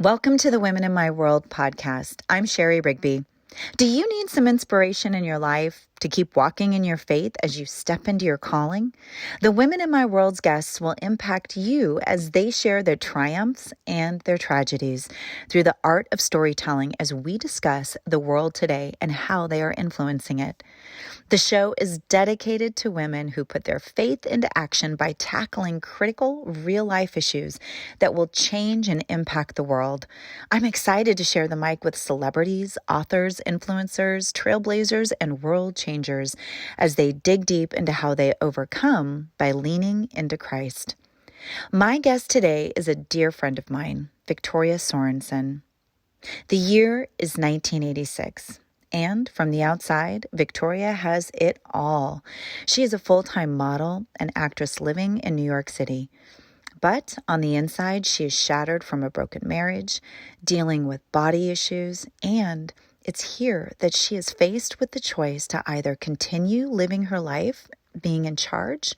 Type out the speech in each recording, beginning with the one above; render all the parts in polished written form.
Welcome to the Women in My World podcast. I'm Sherry Rigby. Do you need some inspiration in your life to keep walking in your faith as you step into your calling? The Women in My World's guests will impact you as they share their triumphs and their tragedies through the art of storytelling as we discuss the world today and how they are influencing it. The show is dedicated to women who put their faith into action by tackling critical, real-life issues that will change and impact the world. I'm excited to share the mic with celebrities, authors, influencers, trailblazers, and world changers as they dig deep into how they overcome by leaning into Christ. My guest today is a dear friend of mine, Victoria Sorensen. The year is 1986. And from the outside, Victoria has it all. She is a full-time model and actress living in New York City. But on the inside, she is shattered from a broken marriage, dealing with body issues, and it's here that she is faced with the choice to either continue living her life, being in charge,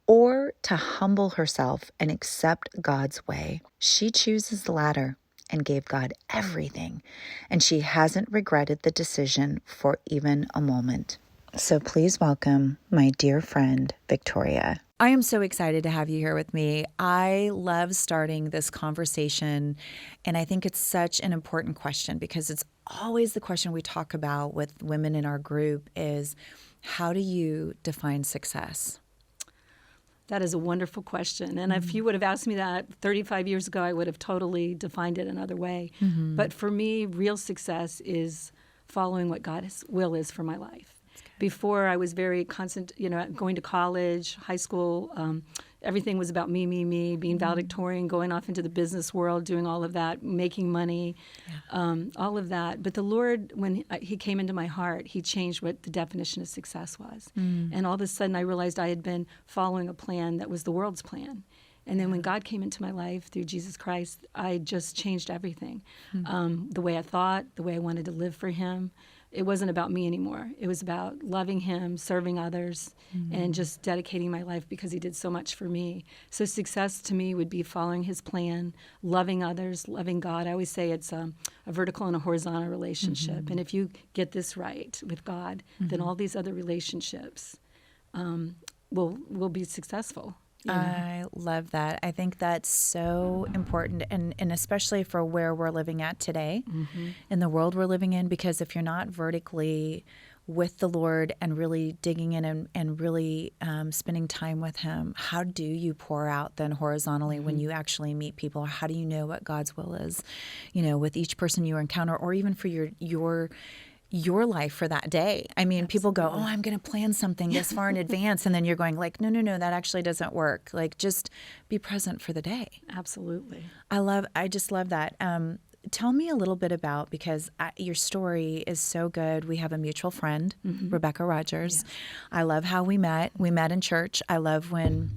or to humble herself and accept God's way. She chooses the latter and gave God everything, and she hasn't regretted the decision for even a moment. So please welcome my dear friend, Victoria. I am so excited to have you here with me. I love starting this conversation, and I think it's such an important question because it's always the question we talk about with women in our group is, how do you define success? That is a wonderful question. And if you would have asked me that 35 years ago, I would have totally defined it another way. But for me, real success is following what God's will is for my life. Before, I was very constant, going to college, high school. Everything was about me, being valedictorian, going off into the business world, doing all of that, making money, all of that. But the Lord, when He came into my heart, He changed what the definition of success was. And all of a sudden, I realized I had been following a plan that was the world's plan. And then when God came into my life through Jesus Christ, I just changed everything. The way I thought, the way I wanted to live for Him. It wasn't about me anymore. It was about loving Him, serving others, and just dedicating my life because He did so much for me. So success to me would be following His plan, loving others, loving God. I always say it's a vertical and a horizontal relationship. And if you get this right with God, then all these other relationships will be successful. I love that. I think that's so important, and especially for where we're living at today, in the world we're living in, because if you're not vertically with the Lord and really digging in and really spending time with Him, how do you pour out then horizontally when you actually meet people? How do you know what God's will is, with each person you encounter, or even for your life for that day? I mean, people go, oh, I'm going to plan something this far in advance. And then you're going like, no, that actually doesn't work. Like, just be present for the day. Absolutely. I just love that. Tell me a little bit about, because your story is so good. We have a mutual friend, Rebecca Rogers. Yes. I love how we met. We met in church. I love when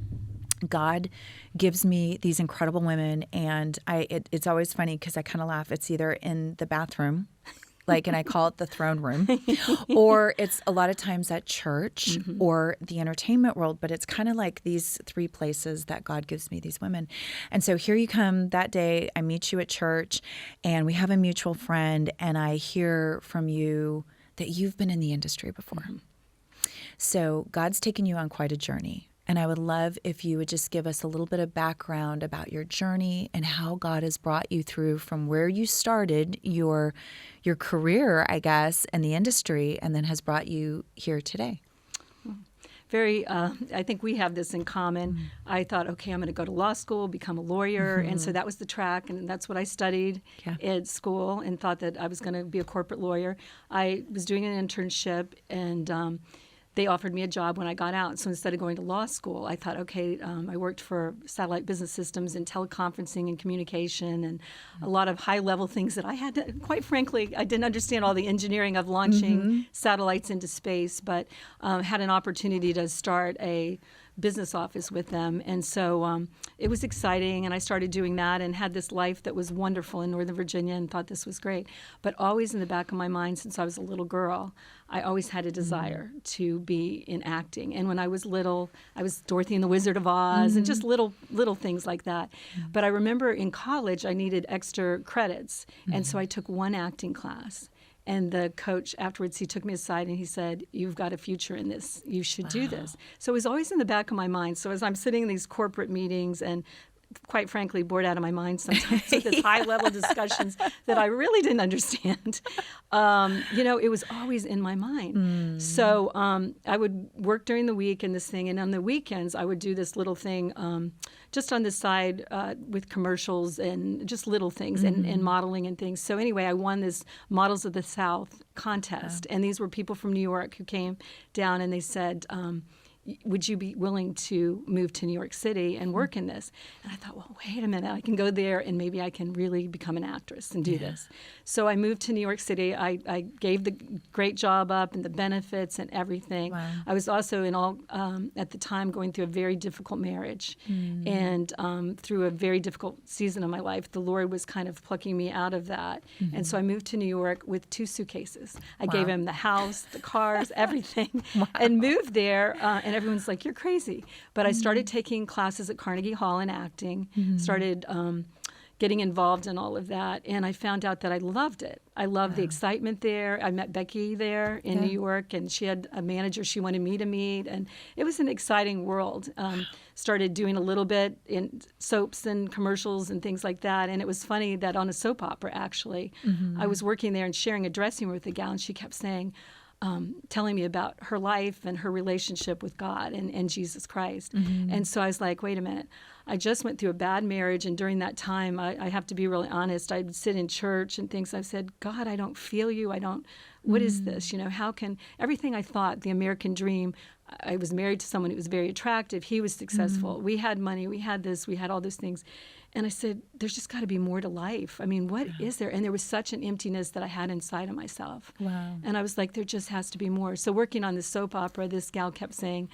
God gives me these incredible women. And it's always funny because I kind of laugh. It's either in the bathroom, and I call it the throne room, or it's a lot of times at church or the entertainment world, but it's kind of like these three places that God gives me these women. And so here you come that day, I meet you at church, and we have a mutual friend, and I hear from you that you've been in the industry before. So God's taken you on quite a journey. And I would love if you would just give us a little bit of background about your journey and how God has brought you through from where you started your career, I guess, in the industry, and then has brought you here today. I think we have this in common. I thought, okay, I'm going to go to law school, become a lawyer. And so that was the track, and that's what I studied at school, and thought that I was going to be a corporate lawyer. I was doing an internship, and they offered me a job when I got out. So instead of going to law school, I thought, okay, I worked for satellite business systems and teleconferencing and communication and a lot of high-level things that I had to, quite frankly, I didn't understand all the engineering of launching satellites into space, but had an opportunity to start a business office with them. And so it was exciting, and I started doing that and had this life that was wonderful in Northern Virginia and thought this was great. But always in the back of my mind, since I was a little girl, I always had a desire to be in acting. And when I was little, I was Dorothy and the Wizard of Oz and just little things like that. But I remember in college, I needed extra credits. And so I took one acting class. And the coach afterwards, he took me aside and he said, "You've got a future in this. You should do this." So it was always in the back of my mind. So as I'm sitting in these corporate meetings and quite frankly, bored out of my mind sometimes with this high-level discussions that I really didn't understand. It was always in my mind. So I would work during the week in this thing, and on the weekends I would do this little thing just on the side with commercials and just little things and modeling and things. So anyway, I won this Models of the South contest, and these were people from New York who came down and they said, would you be willing to move to New York City and work in this? And I thought, well, wait a minute, I can go there and maybe I can really become an actress and do this. So I moved to New York City. I gave the great job up and the benefits and everything. Wow. I was also at the time going through a very difficult marriage. And through a very difficult season of my life, the Lord was kind of plucking me out of that. And so I moved to New York with 2 suitcases. I gave him the house, the cars, everything, and moved there. And everyone's like, "You're crazy." But I started taking classes at Carnegie Hall in acting, started getting involved in all of that, and I found out that I loved it. I loved the excitement there. I met Becky there in New York, and she had a manager she wanted me to meet, and it was an exciting world. Started doing a little bit in soaps and commercials and things like that, and it was funny that on a soap opera, actually, I was working there and sharing a dressing room with a gal, and she kept saying, telling me about her life and her relationship with God and Jesus Christ. And so I was like, wait a minute. I just went through a bad marriage, and during that time, I have to be really honest, I would sit in church and things. I said, "God, I don't feel you. What is this? How can everything I thought, the American dream, I was married to someone who was very attractive. He was successful. We had money. We had this. We had all those things." And I said, there's just got to be more to life. I mean, what is there? And there was such an emptiness that I had inside of myself. Wow. And I was like, there just has to be more. So working on this soap opera, this gal kept saying,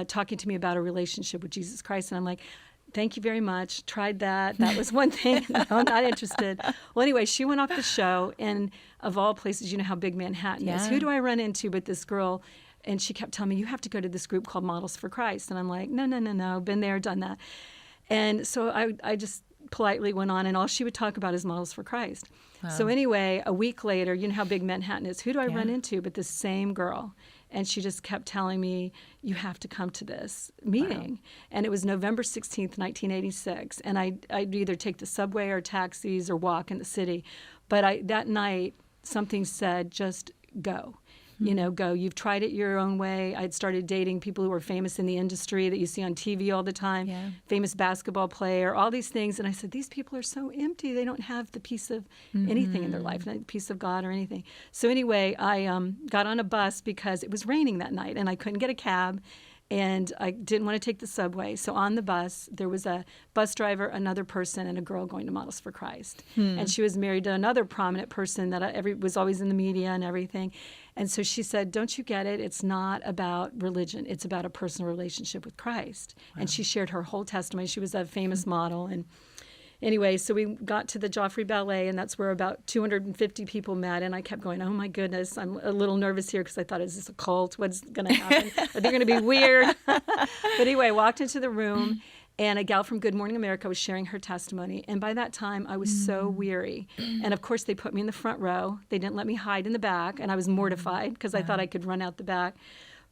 talking to me about a relationship with Jesus Christ. And I'm like, thank you very much. Tried that. That was one thing. No, I'm not interested. Well, anyway, she went off the show. And of all places, you know how big Manhattan is. Who do I run into but this girl? And she kept telling me, you have to go to this group called Models for Christ. And I'm like, no. Been there, done that. And so I just politely went on, and all she would talk about is Models for Christ. Wow. So anyway, a week later, you know how big Manhattan is. Who do I run into but this same girl? And she just kept telling me, you have to come to this meeting. Wow. And it was November 16th, 1986. And I'd either take the subway or taxis or walk in the city. But that night, something said, just go. Go. You've tried it your own way. I'd started dating people who were famous in the industry that you see on TV all the time, famous basketball player, all these things. And I said, these people are so empty. They don't have the piece of anything in their life, not the piece of God or anything. So anyway, I got on a bus because it was raining that night, and I couldn't get a cab. And I didn't want to take the subway. So on the bus, there was a bus driver, another person, and a girl going to Models for Christ. And she was married to another prominent person that was always in the media and everything. And so she said, don't you get it? It's not about religion. It's about a personal relationship with Christ. Wow. And she shared her whole testimony. She was a famous model. And anyway, so we got to the Joffrey Ballet, and that's where about 250 people met. And I kept going, oh, my goodness, I'm a little nervous here because I thought, is this a cult? What's going to happen? Are they going to be weird? But anyway, I walked into the room, and a gal from Good Morning America was sharing her testimony. And by that time, I was so weary. And, of course, they put me in the front row. They didn't let me hide in the back, and I was mortified because I thought I could run out the back.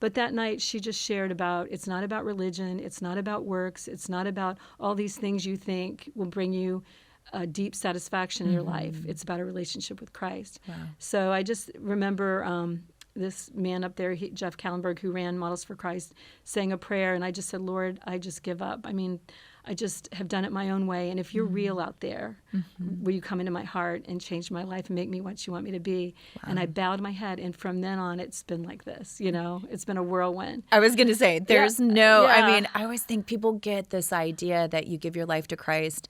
But that night, she just shared about, it's not about religion, it's not about works, it's not about all these things you think will bring you a deep satisfaction in your life. It's about a relationship with Christ. Wow. So I just remember this man up there, Jeff Kallenberg, who ran Models for Christ, saying a prayer, and I just said, Lord, I just give up. I mean, I just have done it my own way, and if you're real out there, will you come into my heart and change my life and make me what you want me to be? Wow. And I bowed my head, and from then on, it's been like this, It's been a whirlwind. I was going to say, I mean, I always think people get this idea that you give your life to Christ,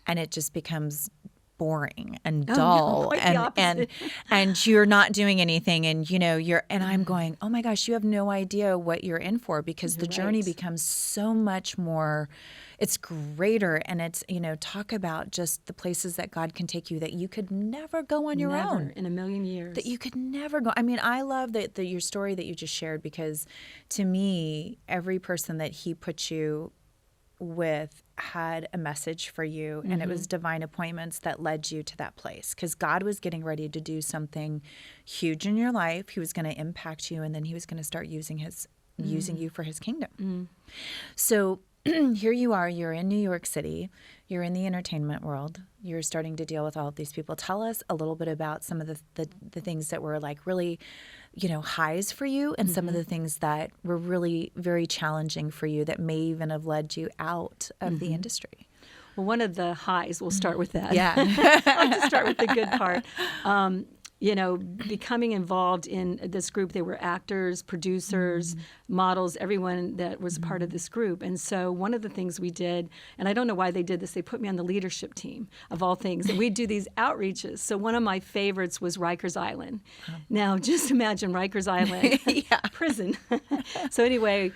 and it just becomes boring and Oh, dull no, quite the and opposite. and you're not doing anything, and I'm going, oh my gosh, you have no idea what you're in for, because the journey right. becomes so much more, it's greater, and it's, talk about just the places that God can take you that you could never go on your Never own. in a million years. That you could never go. I mean, I love that your story that you just shared, because to me, every person that he put you with had a message for you, and it was divine appointments that led you to that place, because God was getting ready to do something huge in your life. He was going to impact you, and then he was going to start using you for his kingdom. So here you are, you're in New York City, you're in the entertainment world, you're starting to deal with all of these people. Tell us a little bit about some of the things that were like really, highs for you, and some of the things that were really very challenging for you that may even have led you out of the industry. Well, one of the highs, we'll start with that. Yeah. I like to start with the good part. Becoming involved in this group, they were actors, producers, models, everyone that was a part of this group. And so one of the things we did, and I don't know why they did this, they put me on the leadership team of all things, and we'd do these outreaches. So one of my favorites was Rikers Island. Now, just imagine Rikers Island, prison. So anyway,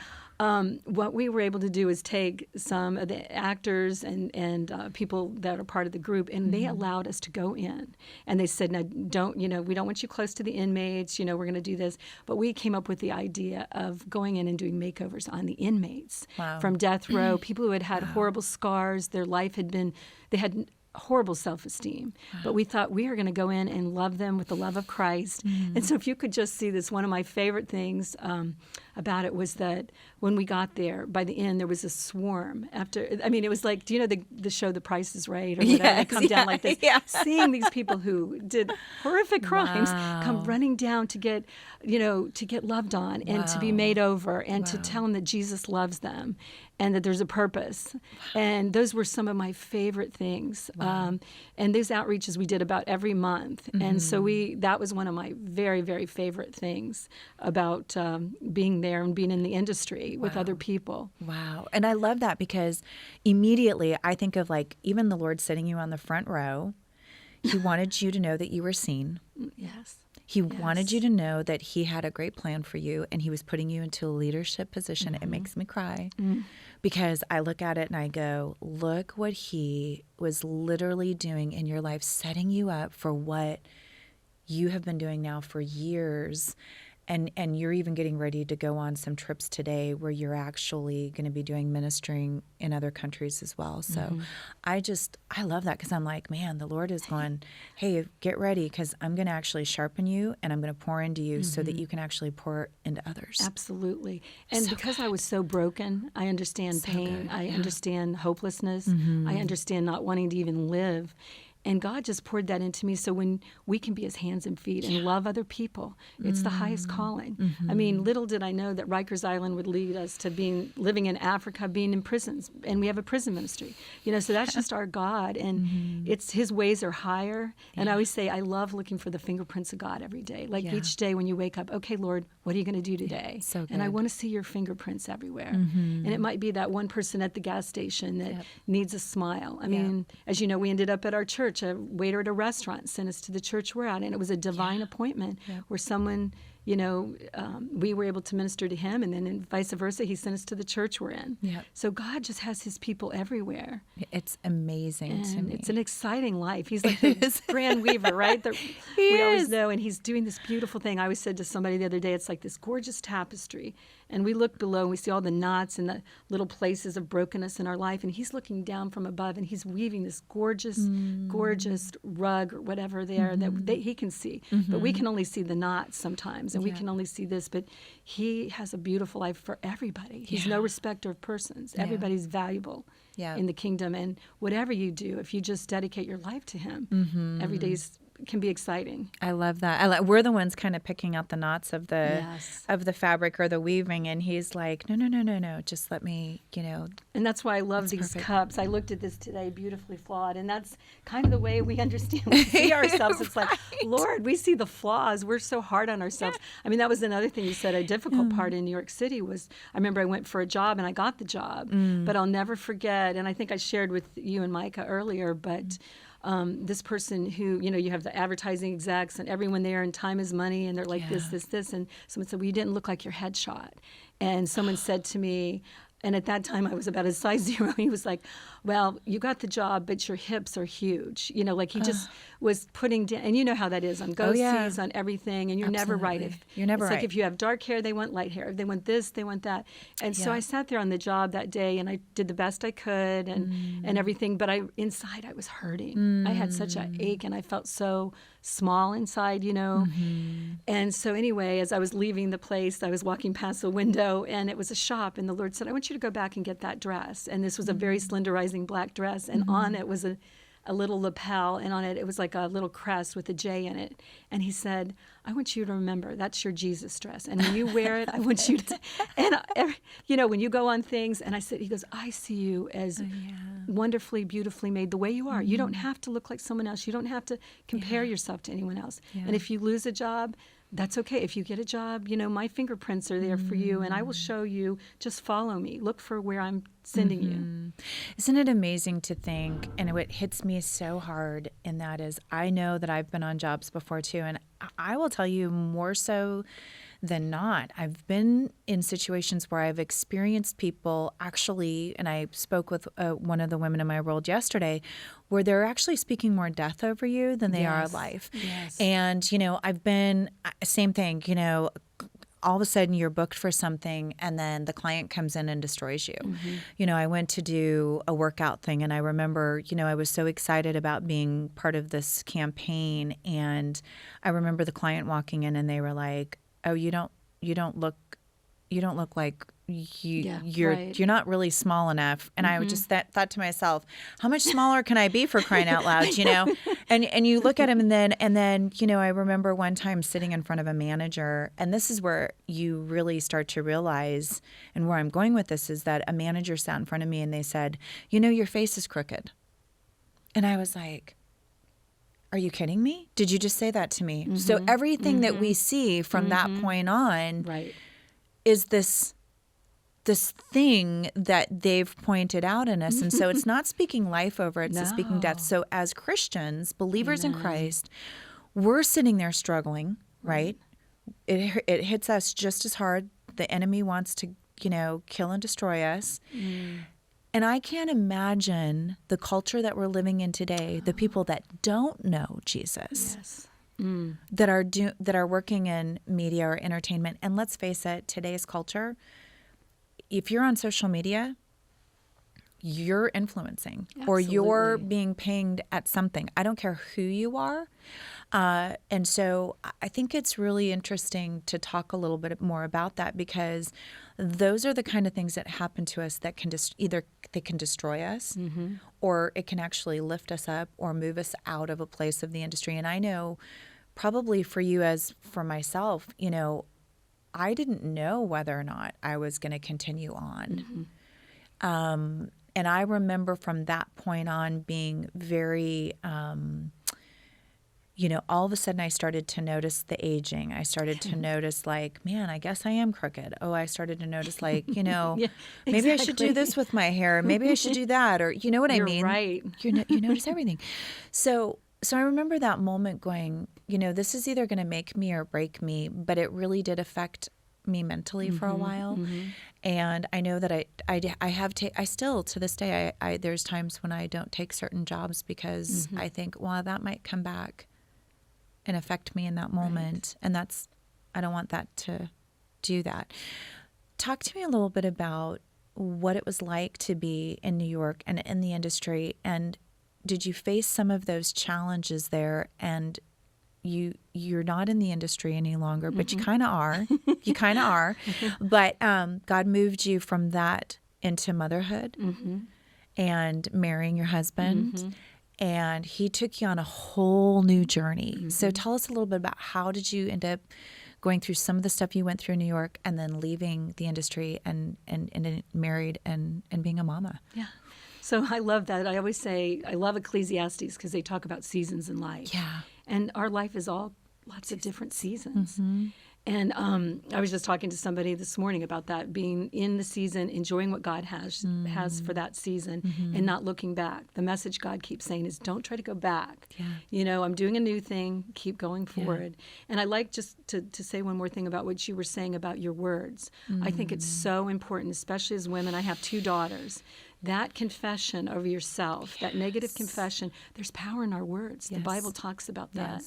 what we were able to do is take some of the actors and people that are part of the group, and they allowed us to go in. And they said, "Now, we don't want you close to the inmates. We're going to do this." But we came up with the idea of going in and doing makeovers on the inmates from death row, people who had had horrible scars. Their life they had horrible self-esteem, but we thought we are going to go in and love them with the love of Christ. And so if you could just see this, one of my favorite things about it was that when we got there, by the end, there was a swarm. It was like, do you know the show The Price is Right? Or whatever? They come down like this. Yeah. Seeing these people who did horrific crimes come running down to get loved on and to be made over and to tell them that Jesus loves them and that there's a purpose. And those were some of my favorite things. And those outreaches we did about every month. And so that was one of my very, very favorite things about being there and being in the industry with other people. Wow. And I love that, because immediately I think of like even the Lord sitting you on the front row. He wanted you to know that you were seen. Yes. He wanted you to know that he had a great plan for you, and he was putting you into a leadership position. It makes me cry because I look at it and I go, look what he was literally doing in your life, setting you up for what you have been doing now for years. And you're even getting ready to go on some trips today where you're actually going to be doing ministering in other countries as well. So I love that, because I'm like, man, the Lord is going, hey, get ready, because I'm going to actually sharpen you, and I'm going to pour into you so that you can actually pour into others. Absolutely. And because I was so broken, I understand pain. I understand hopelessness. I understand not wanting to even live. And God just poured that into me, so when we can be his hands and feet and love other people, it's the highest calling. I mean, little did I know that Rikers Island would lead us to living in Africa, being in prisons, and we have a prison ministry. So that's just our God, and it's his ways are higher. And I always say I love looking for the fingerprints of God every day. Like each day when you wake up, okay, Lord, what are you going to do today? So good. And I want to see your fingerprints everywhere. And it might be that one person at the gas station that needs a smile. I mean, as you know, we ended up at our church. A waiter at a restaurant sent us to the church we're at, and it was a divine appointment where someone, we were able to minister to him, and then vice versa, he sent us to the church we're in. So God just has his people everywhere. It's amazing to me. It's an exciting life. He's like the grand weaver, right? We always know, and he's doing this beautiful thing. I always said to somebody the other day, it's like this gorgeous tapestry, and we look below and we see all the knots and the little places of brokenness in our life, and he's looking down from above, and he's weaving this gorgeous rug or whatever there that he can see. But we can only see the knots sometimes, and we can only see this. But he has a beautiful life for everybody. He's no respecter of persons. Everybody's valuable in the kingdom. And whatever you do, if you just dedicate your life to him, every day can be exciting. I love that. We're the ones kind of picking out the knots of the fabric or the weaving, and he's like, no, just let me, And that's why I love these cups. I looked at this today, beautifully flawed, and that's kind of the way we understand, we see ourselves. It's like, Lord, we see the flaws. We're so hard on ourselves. I mean, that was another thing you said, a difficult part in New York City was, I remember I went for a job and I got the job, but I'll never forget, and I think I shared with you and Micah earlier, but this person who, you have the advertising execs and everyone there, and time is money, and they're like Yeah. this. And someone said, well, you didn't look like your headshot. And someone said to me, and at that time I was about a size 0. He was like, well, you got the job, but your hips are huge. Like he just was putting down, and you know how that is on go-sees, on everything, and you're never right. You're never it's right. Like if you have dark hair, they want light hair. If they want this, they want that. And so I sat there on the job that day, and I did the best I could and everything, but inside I was hurting. I had such an ache, and I felt so small inside, And so anyway, as I was leaving the place, I was walking past a window, and it was a shop, and the Lord said, I want you to go back and get that dress. And this was a very slenderizing black dress, and on it was a little lapel, and on it was like a little crest with a J in it. And he said, I want you to remember that's your Jesus dress, and when you wear it, I want you to, and when you go on things. And he goes, I see you as wonderfully, beautifully made the way you are. You don't have to look like someone else. You don't have to compare yourself to anyone else. And if you lose a job, that's okay. If you get a job, my fingerprints are there for you, and I will show you. Just follow me. Look for where I'm sending you. Isn't it amazing to think, and what hits me so hard in that is I know that I've been on jobs before too, and I will tell you more so than not. I've been in situations where I've experienced people actually, and I spoke with one of the women in my world yesterday, where they're actually speaking more death over you than they are life. Yes. And, I've been, same thing, all of a sudden you're booked for something and then the client comes in and destroys you. I went to do a workout thing, and I remember, I was so excited about being part of this campaign, and I remember the client walking in and they were like, oh, you don't look like you're not really small enough. And I just thought to myself, how much smaller can I be, for crying out loud, and you look at him, and then I remember one time sitting in front of a manager, and this is where you really start to realize, and where I'm going with this is that a manager sat in front of me and they said, your face is crooked. And I was like, are you kidding me? Did you just say that to me? So everything that we see from that point on is this thing that they've pointed out in us. And so it's not speaking life over, it's speaking death. So as Christians, believers in Christ, we're sitting there struggling, right? It hits us just as hard. The enemy wants to, kill and destroy us. And I can't imagine the culture that we're living in today, the people that don't know Jesus, that are working in media or entertainment. And let's face it, today's culture, if you're on social media, you're influencing. Or you're being pinged at something. I don't care who you are. And so I think it's really interesting to talk a little bit more about that, because those are the kind of things that happen to us that can either they can destroy us, or it can actually lift us up or move us out of a place of the industry. And I know probably for you, as for myself, I didn't know whether or not I was going to continue on. And I remember from that point on being very, all of a sudden I started to notice the aging. I started to notice like, man, I guess I am crooked. Oh, I started to notice like, maybe I should do this with my hair. Maybe I should do that. Or you know what I mean? Right. You notice everything. So I remember that moment going, this is either going to make me or break me, but it really did affect me mentally for a while. And I know that I still to this day, I there's times when I don't take certain jobs because I think, well, that might come back and affect me in that moment. And I don't want that to do that. Talk to me a little bit about what it was like to be in New York and in the industry. And did you face some of those challenges there? And you're not in the industry any longer, but you kind of are. You kind of are. But God moved you from that into motherhood and marrying your husband. And he took you on a whole new journey. So tell us a little bit about how did you end up going through some of the stuff you went through in New York and then leaving the industry and married and being a mama. Yeah. So I love that. I always say I love Ecclesiastes because they talk about seasons in life. Yeah. And our life is all lots of different seasons. And I was just talking to somebody this morning about that, being in the season, enjoying what God has for that season, and not looking back. The message God keeps saying is, don't try to go back. Yeah. I'm doing a new thing. Keep going forward. And I like just to say one more thing about what you were saying about your words. I think it's so important, especially as women. I have 2 daughters. That confession over yourself, that negative confession, there's power in our words. The Bible talks about that.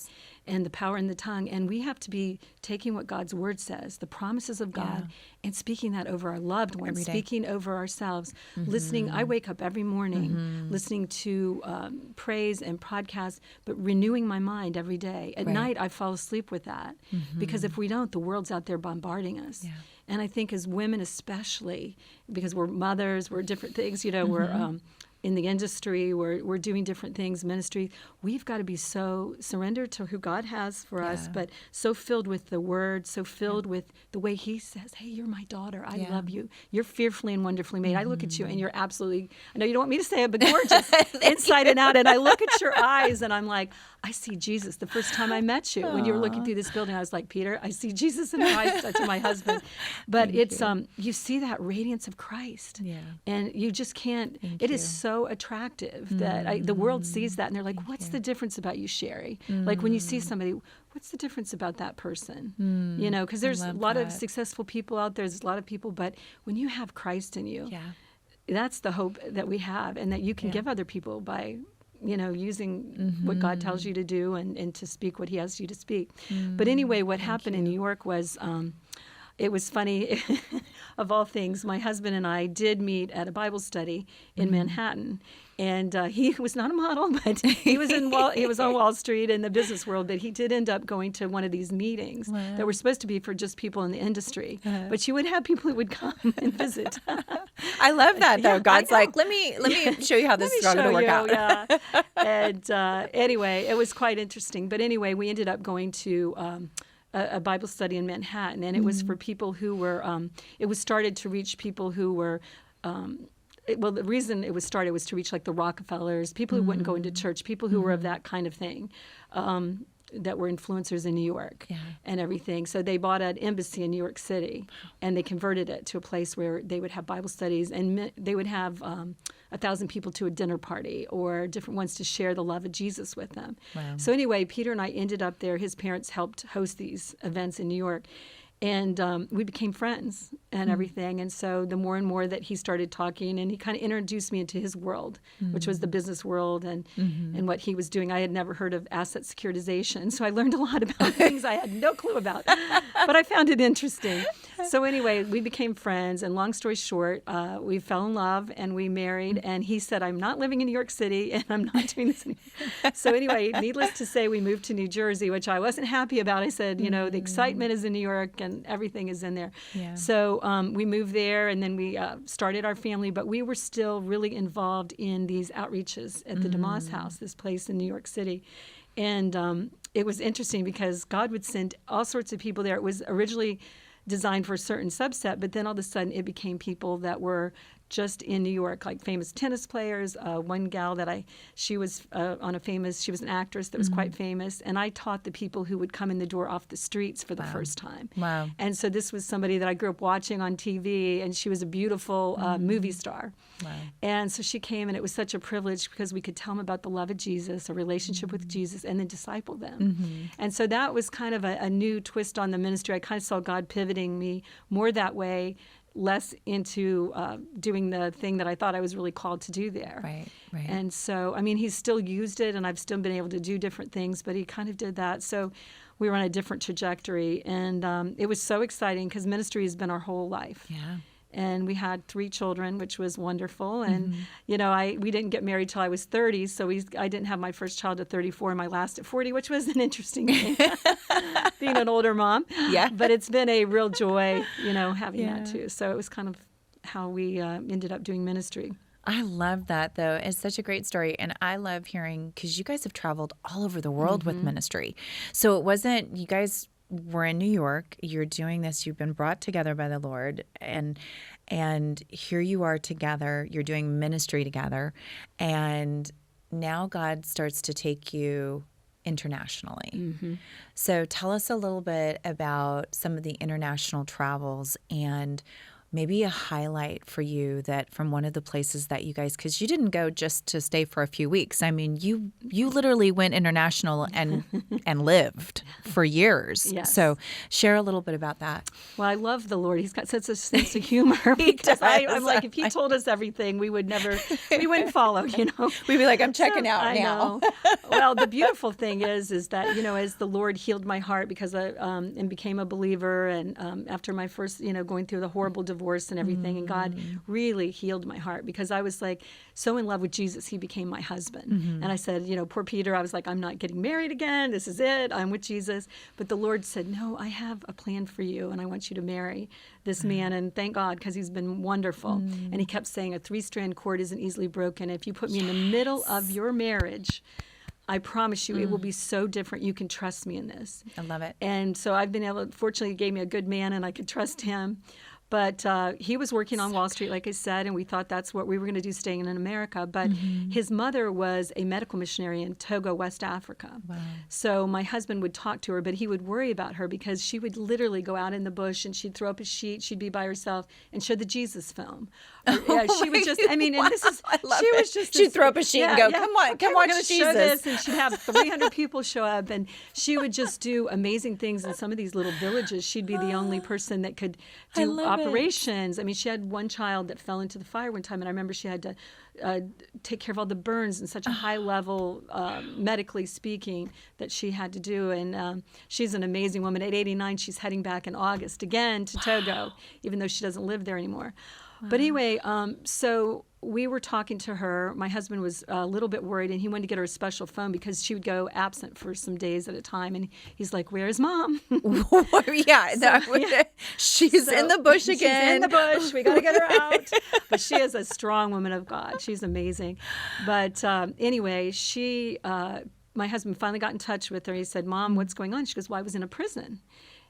And the power in the tongue. And we have to be taking what God's word says, the promises of God, and speaking that over our loved ones, speaking over ourselves, listening. I wake up every morning listening to praise and podcasts, but renewing my mind every day. At night, I fall asleep with that. Because if we don't, the world's out there bombarding us. And I think as women especially, because we're mothers, we're different things, we're in the industry, we're doing different things, ministry. We've got to be so surrendered to who God has for us, but so filled with the word, so filled with the way he says, hey, you're my daughter. I love you. You're fearfully and wonderfully made. I look at you and you're absolutely, I know you don't want me to say it, but gorgeous inside and out. And I look at your eyes and I'm like, I see Jesus. The first time I met you, when you were looking through this building, I was like, Peter, I see Jesus in your eyes, to my husband. But you see that radiance of Christ. And you just can't, it is so attractive that the world sees that and they're like, what's the difference about you, Sherry? Like when you see somebody, what's the difference about that person? Because there's a lot of successful people out there, there's a lot of people, but when you have Christ in you, that's the hope that we have, and that you can give other people by using what God tells you to do and to speak what he has you to speak. But anyway, what happened in New York was, it was funny, of all things, my husband and I did meet at a Bible study in Manhattan. And he was not a model, but he was on Wall Street in the business world. But he did end up going to one of these meetings that were supposed to be for just people in the industry. But you would have people who would come and visit. I love that, though. God's like, let me show you how this is going to work out. And anyway, it was quite interesting. But anyway, we ended up going to a Bible study in Manhattan, and it was for people who were. It was started to reach people who were. The reason it was started was to reach like the Rockefellers, people who wouldn't go into church, people who were of that kind of thing, that were influencers in New York and everything. So they bought an embassy in New York City, and they converted it to a place where they would have Bible studies, and they would have 1,000 people to a dinner party, or different ones to share the love of Jesus with them. So anyway, Peter and I ended up there. His parents helped host these events in New York. And we became friends and everything. And so the more and more that he started talking, and he kind of introduced me into his world, which was the business world and what he was doing. I had never heard of asset securitization. So I learned a lot about things I had no clue about. But I found it interesting. So anyway, we became friends. And long story short, we fell in love and we married. And he said, I'm not living in New York City and I'm not doing this anymore. So anyway, needless to say, we moved to New Jersey, which I wasn't happy about. I said, the excitement is in New York and everything is in there. So we moved there, and then we started our family, but we were still really involved in these outreaches at the DeMoss House, this place in New York City. And it was interesting because God would send all sorts of people there. It was originally designed for a certain subset, but then all of a sudden it became people that were just in New York, like famous tennis players. One gal that she was she was an actress that was quite famous, and I taught the people who would come in the door off the streets for the first time. And so this was somebody that I grew up watching on TV, and she was a beautiful movie star. And so she came, and it was such a privilege because we could tell them about the love of Jesus, a relationship with Jesus, and then disciple them. And so that was kind of a new twist on the ministry. I kind of saw God pivoting me more that way, less into doing the thing that I thought I was really called to do there. Right. And so, he's still used it, and I've still been able to do different things, but he kind of did that. So we were on a different trajectory, and it was so exciting because ministry has been our whole life. And we had 3 children, which was wonderful. And, we didn't get married till I was 30, so I didn't have my first child at 34 and my last at 40, which was an interesting thing, being an older mom. But it's been a real joy, having that too. So it was kind of how we ended up doing ministry. I love that, though. It's such a great story. And I love hearing, because you guys have traveled all over the world with ministry. So it wasn't, you guys were in New York, you're doing this, you've been brought together by the Lord, and here you are together, you're doing ministry together, and now God starts to take you internationally. So tell us a little bit about some of the international travels and maybe a highlight for you that from one of the places that you guys, because you didn't go just to stay for a few weeks. I mean, you literally went international and lived for years. Yes. So share a little bit about that. Well, I love the Lord. He's got such a sense of humor because I'm like, if he told us everything, we wouldn't follow, We'd be like, I'm checking out I now. know. Well, the beautiful thing is that, as the Lord healed my heart because I and became a believer, and after my first, going through the horrible divorce and everything, and God really healed my heart because I was like so in love with Jesus, he became my husband. And I said, poor Peter, I was like, I'm not getting married again. This is it. I'm with Jesus. But the Lord said, no, I have a plan for you, and I want you to marry this man. And thank God, because he's been wonderful. And he kept saying, a 3-strand cord isn't easily broken. If you put me in the middle of your marriage, I promise you, it will be so different. You can trust me in this. I love it. And so I've been able, fortunately, he gave me a good man, and I could trust him. But he was working on Wall Street, like I said, and we thought that's what we were going to do staying in America. But his mother was a medical missionary in Togo, West Africa. Wow. So my husband would talk to her, but he would worry about her because she would literally go out in the bush and she'd throw up a sheet, she'd be by herself and show the Jesus film. Or, she would just, and this is, was just she'd throw up a sheet and go, come on, come watch Jesus. Show this, and she'd have 300 people show up, and she would just do amazing things in some of these little villages. She'd be the only person that could do operations. She had one child that fell into the fire one time, and I remember she had to take care of all the burns in such a high level, medically speaking, that she had to do. And she's an amazing woman. At 89, she's heading back in August again to Togo, even though she doesn't live there anymore. Wow. But anyway, so we were talking to her. My husband was a little bit worried, and he wanted to get her a special phone because she would go absent for some days at a time. And he's like, "Where's Mom?" She's in the bush again. She's in the bush. We got to get her out. But she is a strong woman of God. She's amazing. But anyway, my husband finally got in touch with her. He said, "Mom, what's going on?" She goes, "Well, I was in a prison."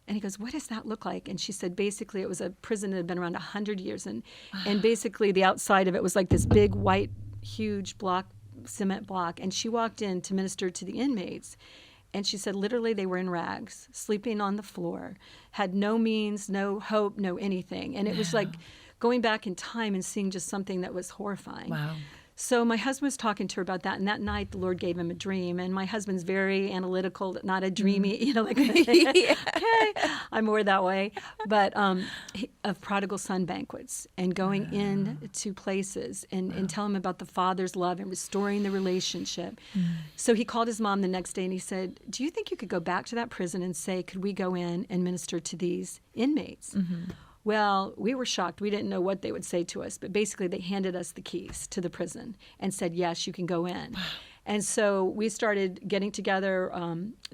And he goes, "What does that look like?" And she said, basically, it was a prison that had been around 100 years. And basically, the outside of it was like this big, white, huge cement block. And she walked in to minister to the inmates. And she said, literally, they were in rags, sleeping on the floor, had no means, no hope, no anything. And it was like going back in time and seeing just something that was horrifying. Wow. So my husband was talking to her about that, and that night the Lord gave him a dream. And my husband's very analytical, not a dreamy, like okay, I'm more that way. But of prodigal son banquets and going in to places and tell him about the Father's love and restoring the relationship. So he called his mom the next day and he said, "Do you think you could go back to that prison and say, could we go in and minister to these inmates?" Well, we were shocked. We didn't know what they would say to us, but basically they handed us the keys to the prison and said, yes, you can go in. And so we started getting together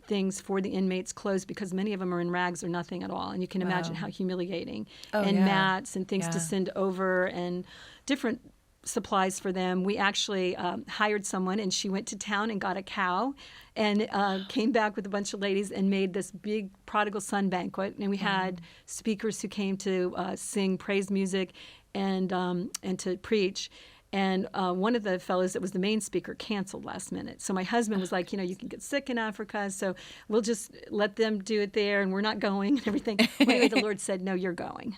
things for the inmates' clothes because many of them are in rags or nothing at all. And you can imagine how humiliating. Mats and things to send over and different supplies for them. We actually hired someone, and she went to town and got a cow and came back with a bunch of ladies and made this big prodigal son banquet. And we had speakers who came to sing praise music and to preach. And one of the fellows that was the main speaker canceled last minute. So my husband was like, you can get sick in Africa, so we'll just let them do it there, and we're not going and everything. Anyway, the Lord said, no, you're going.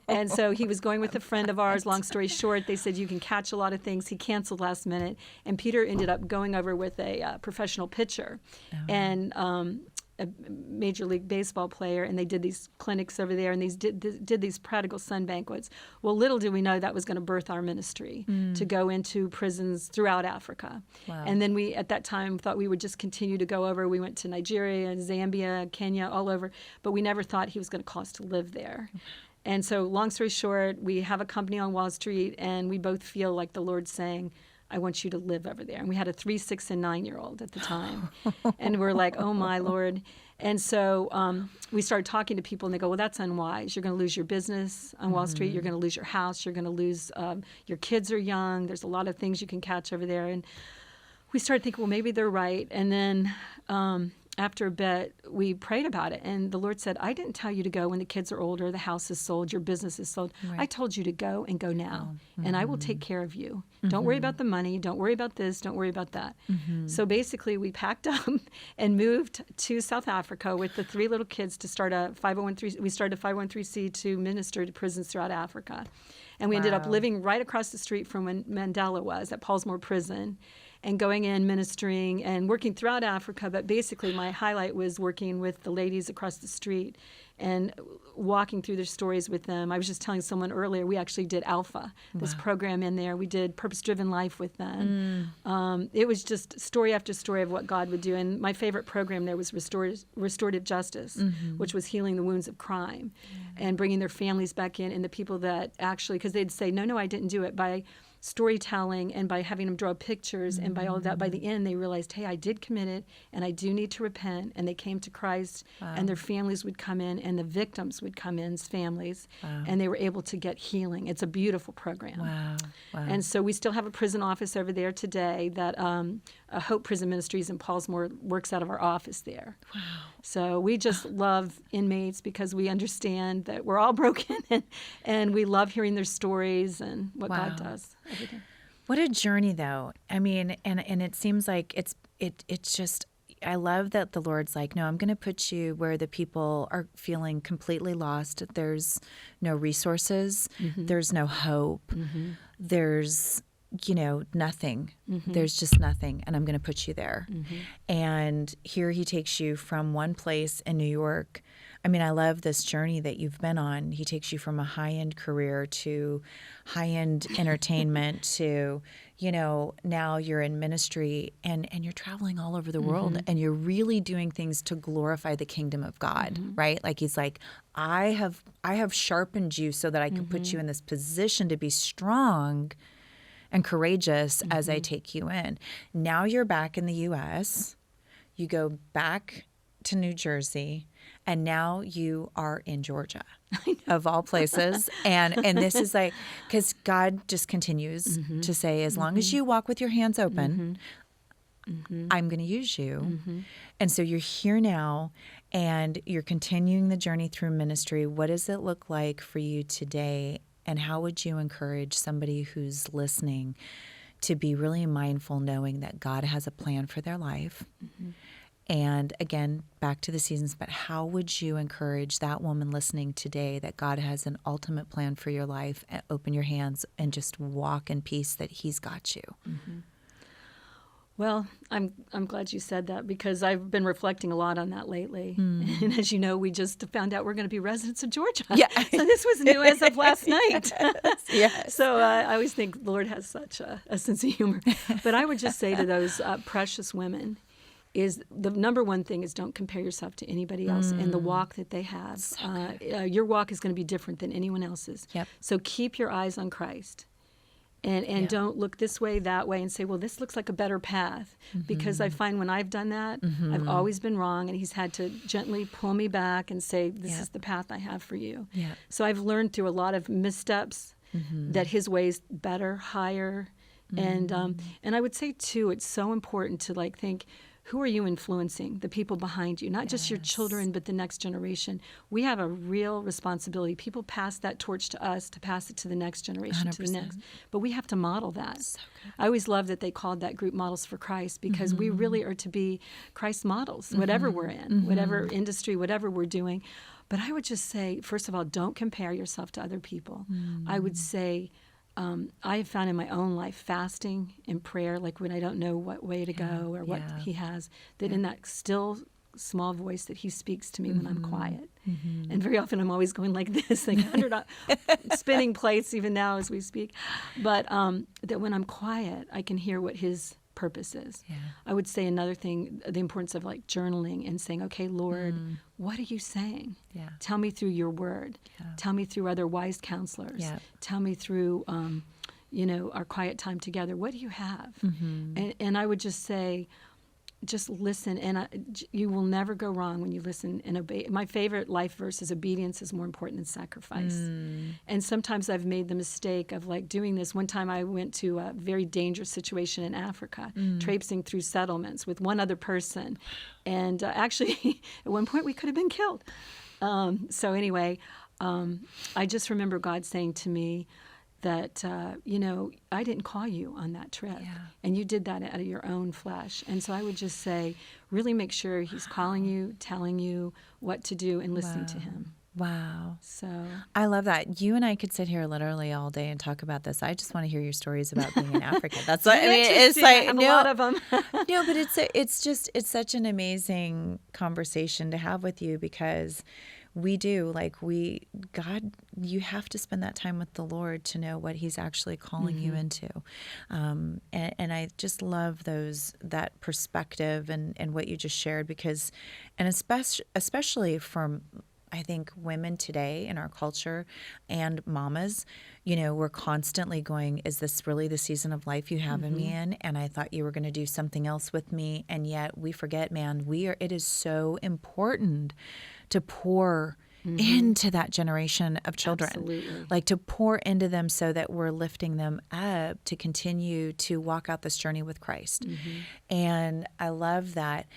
And so he was going with a friend of ours. Long story short, they said, you can catch a lot of things. He canceled last minute. And Peter ended up going over with a professional pitcher. And a Major League Baseball player, and they did these clinics over there, and these did these prodigal son banquets. Well, little did we know that was going to birth our ministry to go into prisons throughout Africa. Wow. And then we, at that time, thought we would just continue to go over. We went to Nigeria, Zambia, Kenya, all over, but we never thought he was going to call us to live there. And so, long story short, we have a company on Wall Street, and we both feel like the Lord's saying, I want you to live over there. And we had a 3, 6, and 9-year-old at the time. And we're like, oh, my Lord. And so we started talking to people, and they go, well, that's unwise. You're going to lose your business on Wall Street. You're going to lose your house. You're going to lose your kids are young. There's a lot of things you can catch over there. And we started thinking, well, maybe they're right. And then after a bit, we prayed about it. And the Lord said, I didn't tell you to go when the kids are older, the house is sold, your business is sold. Right. I told you to go and go now. And I will take care of you. Don't worry about the money. Don't worry about this. Don't worry about that. So basically, we packed up and moved to South Africa with the 3 little kids to start a 501(c)(3). We started a 501(c)(3) to minister to prisons throughout Africa. And we ended up living right across the street from when Mandela was at Paulsmoor Prison, and going in, ministering, and working throughout Africa. But basically, my highlight was working with the ladies across the street and walking through their stories with them. I was just telling someone earlier, we actually did Alpha, this program in there. We did Purpose-Driven Life with them. It was just story after story of what God would do. And my favorite program there was Restorative Justice, which was healing the wounds of crime and bringing their families back in, and the people that actually, because they'd say, no, I didn't do it, by storytelling and by having them draw pictures and by all of that. By the end, they realized, hey, I did commit it and I do need to repent. And they came to Christ, and their families would come in, and the victims would come in's families, and they were able to get healing. It's a beautiful program. Wow. And so we still have a prison office over there today that Hope Prison Ministries in Paulsmoor works out of our office there. Wow. So we just love inmates because we understand that we're all broken, and we love hearing their stories and what God does every day. What a journey, though. I mean, and it seems like it's just, I love that the Lord's like, no, I'm going to put you where the people are feeling completely lost. There's no resources. There's no hope. There's, nothing. There's just nothing. And I'm going to put you there. And here he takes you from one place in New York. I mean, I love this journey that you've been on. He takes you from a high-end career to high-end entertainment to, now you're in ministry and you're traveling all over the world, and you're really doing things to glorify the kingdom of God, right? Like he's like, I have sharpened you so that I can put you in this position to be strong and courageous as I take you in. Now you're back in the U.S. You go back to New Jersey, and now you are in Georgia, of all places. And this is like, because God just continues to say, as long as you walk with your hands open, I'm going to use you. And so you're here now, and you're continuing the journey through ministry. What does it look like for you today? And how would you encourage somebody who's listening to be really mindful, knowing that God has a plan for their life? And again, back to the seasons, but how would you encourage that woman listening today that God has an ultimate plan for your life, and open your hands and just walk in peace that he's got you? Well, I'm glad you said that, because I've been reflecting a lot on that lately. And as you know, we just found out we're going to be residents of Georgia. Yeah. So this was new as of last night. Yes. So I always think the Lord has such a sense of humor. But I would just say to those precious women, is the number one thing is don't compare yourself to anybody else in the walk that they have. So your walk is going to be different than anyone else's. Yep. So keep your eyes on Christ. And don't look this way, that way, and say, well, this looks like a better path. Because I find when I've done that, I've always been wrong, and he's had to gently pull me back and say, this is the path I have for you. So I've learned through a lot of missteps that his way is better, higher. And I would say, too, it's so important to think, who are you influencing? The people behind you, not just your children, but the next generation. We have a real responsibility. People pass that torch to us to pass it to the next generation, 100%. to the next. But we have to model that. So I always love that they called that group Models for Christ, because we really are to be Christ models, whatever we're in, whatever industry, whatever we're doing. But I would just say, first of all, don't compare yourself to other people. I would say, I have found in my own life, fasting and prayer, like when I don't know what way to go or what he has, that in that still small voice that he speaks to me when I'm quiet. And very often I'm always going like this, like 100 spinning plates even now as we speak. But that when I'm quiet, I can hear what his purpose is. I would say another thing, the importance of journaling and saying, okay, Lord, what are you saying? Tell me through your word. Tell me through other wise counselors. Tell me through, our quiet time together. What do you have? And I would just say, just listen, and you will never go wrong when you listen and obey. My favorite life verse is obedience is more important than sacrifice. And sometimes I've made the mistake of like doing this. One time I went to a very dangerous situation in Africa, traipsing through settlements with one other person. And actually, at one point we could have been killed. So anyway, I just remember God saying to me, that, I didn't call you on that trip. Yeah. And you did that out of your own flesh. And so I would just say, really make sure he's calling you, telling you what to do, and listening to him. Wow. So I love that. You and I could sit here literally all day and talk about this. I just want to hear your stories about being in Africa. That's what I mean. It's like, I have a lot of them. No, but it's such an amazing conversation to have with you, because God, you have to spend that time with the Lord to know what he's actually calling you into. And I just love that perspective and what you just shared, because, and especially from, I think, women today in our culture and mamas, we're constantly going, is this really the season of life you have me in? And I thought you were going to do something else with me. And yet we forget, man, it is so important to pour into that generation of children. Absolutely. Like to pour into them so that we're lifting them up to continue to walk out this journey with Christ. And I love that.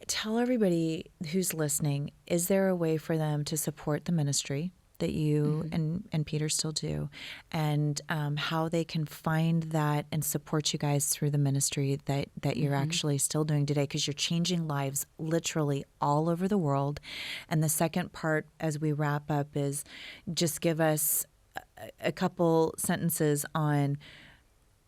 Tell everybody who's listening, is there a way for them to support the ministry that you and Peter still do, and how they can find that and support you guys through the ministry that you're actually still doing today, because you're changing lives literally all over the world. And the second part, as we wrap up, is just give us a couple sentences on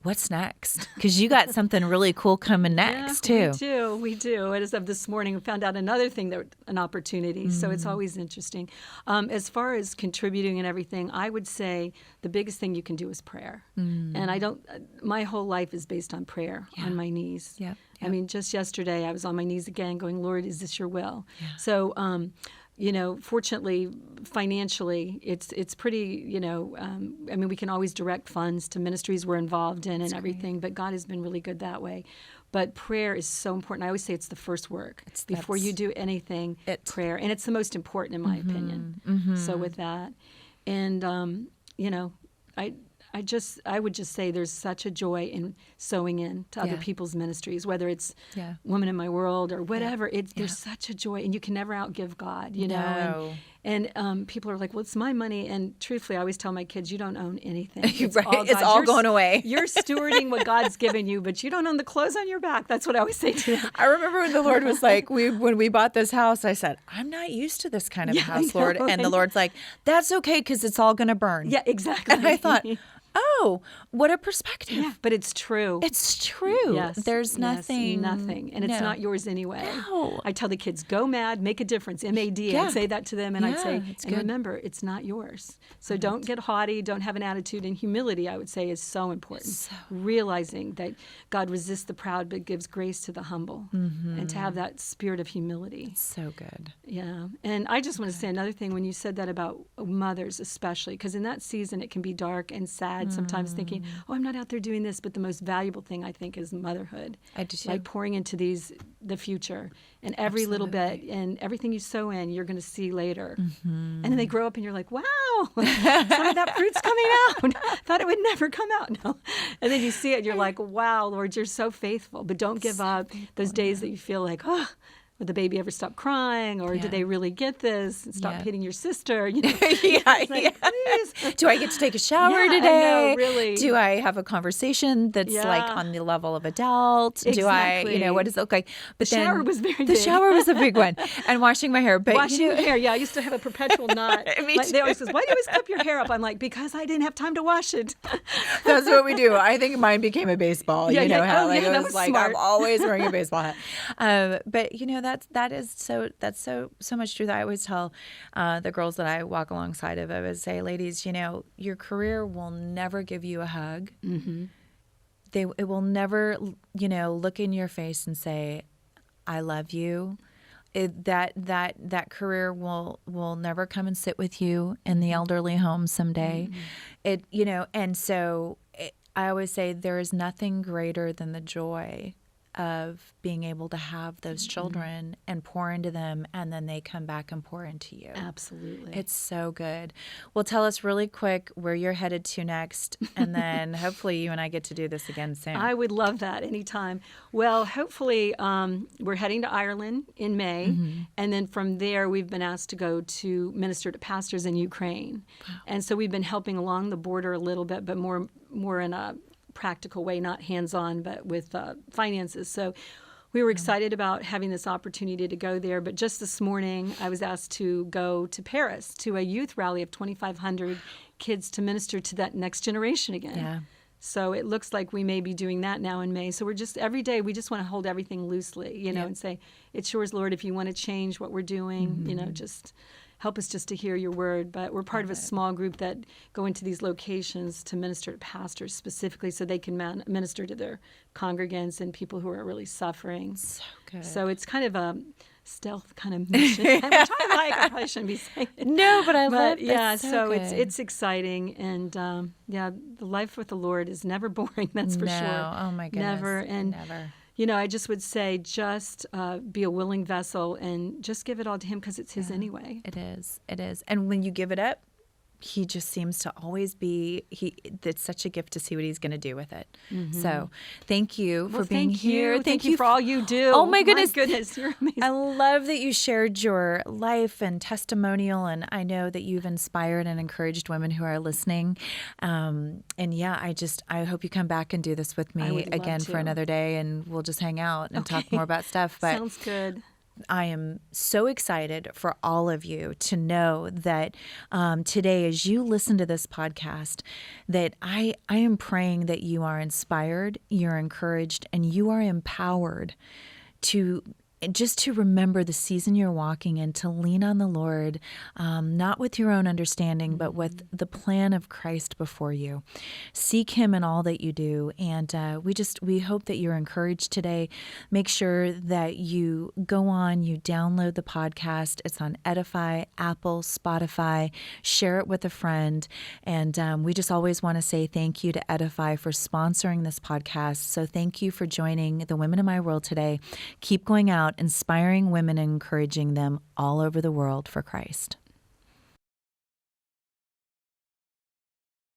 what's next, because you got something really cool coming next too. We do. As of this morning, we found out another thing, an opportunity. So it's always interesting. As far as contributing and everything, I would say the biggest thing you can do is prayer. And my whole life is based on prayer, on my knees. Yep. I mean, just yesterday I was on my knees again going, Lord, is this your will? Yeah. So, fortunately, financially, it's pretty, we can always direct funds to ministries we're involved in and everything, but God has been really good that way. But prayer is so important. I always say it's the first work. Before you do anything, prayer. And it's the most important in my opinion. So with that, and, I would just say there's such a joy in sowing in to other people's ministries, whether it's Women in My World or whatever. There's such a joy, and you can never outgive God, No. And people are like, well, it's my money. And truthfully, I always tell my kids, you don't own anything. It's right. all It's all going away. You're stewarding what God's given you, but you don't own the clothes on your back. That's what I always say to them. I remember when the Lord was like, when we bought this house, I said, I'm not used to this kind of house, Lord. And the Lord's like, that's okay, because it's all going to burn. Yeah, exactly. And I thought, oh, what a perspective. Yeah, but it's true. It's true. Yes. There's nothing. Nothing. And it's not yours anyway. No. I tell the kids, go mad, make a difference, M-A-D. I'd say that to them, and I'd say, good. Remember, it's not yours. So don't get haughty, don't have an attitude. And humility, I would say, is so important. Realizing that God resists the proud but gives grace to the humble. And to have that spirit of humility. So good. Yeah. And I just want to say another thing when you said that about mothers especially, because in that season it can be dark and sad sometimes, thinking, oh, I'm not out there doing this, but the most valuable thing I think is motherhood. I do too. Like pouring into the future, and every little bit, and everything you sow in, you're going to see later. And then they grow up and you're like, wow, some of that fruit's coming out. Thought it would never come out. No. And then you see it and you're like, wow, Lord, you're so faithful. But don't give up those days that you feel like, oh, would the baby ever stop crying, or did they really get this? And stop hitting your sister. Please. Do I get to take a shower today? I know, really. Do I have a conversation that's like on the level of adult? Exactly. Do I, what does it look like? But the shower was very big. The shower was a big one. And washing my hair. But washing your hair, I used to have a perpetual knot. Me too. They always says, why do you always clip your hair up? I'm like, because I didn't have time to wash it. That's what we do. I think mine became a baseball. How it was like, smart. I'm always wearing a baseball hat. But that's so much truth. I always tell the girls that I walk alongside of, I would say, ladies, your career will never give you a hug. It will never, look in your face and say, I love you. That career will never come and sit with you in the elderly home someday. And so I always say there is nothing greater than the joy of being able to have those children and pour into them, and then they come back and pour into you. Absolutely. It's so good. Well, tell us really quick where you're headed to next, and then hopefully you and I get to do this again soon. I would love that anytime. Well, hopefully we're heading to Ireland in May, and then from there we've been asked to go to minister to pastors in Ukraine. Wow. And so we've been helping along the border a little bit, but more in a practical way, not hands-on, but with finances. So we were excited about having this opportunity to go there. But just this morning, I was asked to go to Paris to a youth rally of 2,500 kids to minister to that next generation again. Yeah. So it looks like we may be doing that now in May. So we're just, every day, we just want to hold everything loosely, you know, and say, it's yours, Lord, if you want to change what we're doing, you know, just help us just to hear your word. But we're part of a small group that go into these locations to minister to pastors specifically so they can minister to their congregants and people who are really suffering. So good. So it's kind of a stealth kind of mission, which I like. I probably shouldn't be saying it. No, but I love it. Yeah, so it's exciting. And the life with the Lord is never boring, that's for sure. Oh, my goodness. Never. And never. You know, I just would say just be a willing vessel and just give it all to him because it's his anyway. It is. It is. And when you give it up, he just seems to always be, it's such a gift to see what he's going to do with it. So thank you for being here. Thank you for all you do. Oh, my goodness. You're amazing. I love that you shared your life and testimonial, and I know that you've inspired and encouraged women who are listening. And yeah, I hope you come back and do this with me again for another day, and we'll just hang out and talk more about stuff. But sounds good. I am so excited for all of you to know that today, as you listen to this podcast, that I am praying that you are inspired, you're encouraged, and you are empowered to just to remember the season you're walking in, to lean on the Lord, not with your own understanding, but with the plan of Christ before you. Seek Him in all that you do. And we hope that you're encouraged today. Make sure that you go on, you download the podcast. It's on Edify, Apple, Spotify. Share it with a friend. And we just always want to say thank you to Edify for sponsoring this podcast. So thank you for joining the Women in My World today. Keep going out, inspiring women and encouraging them all over the world for Christ.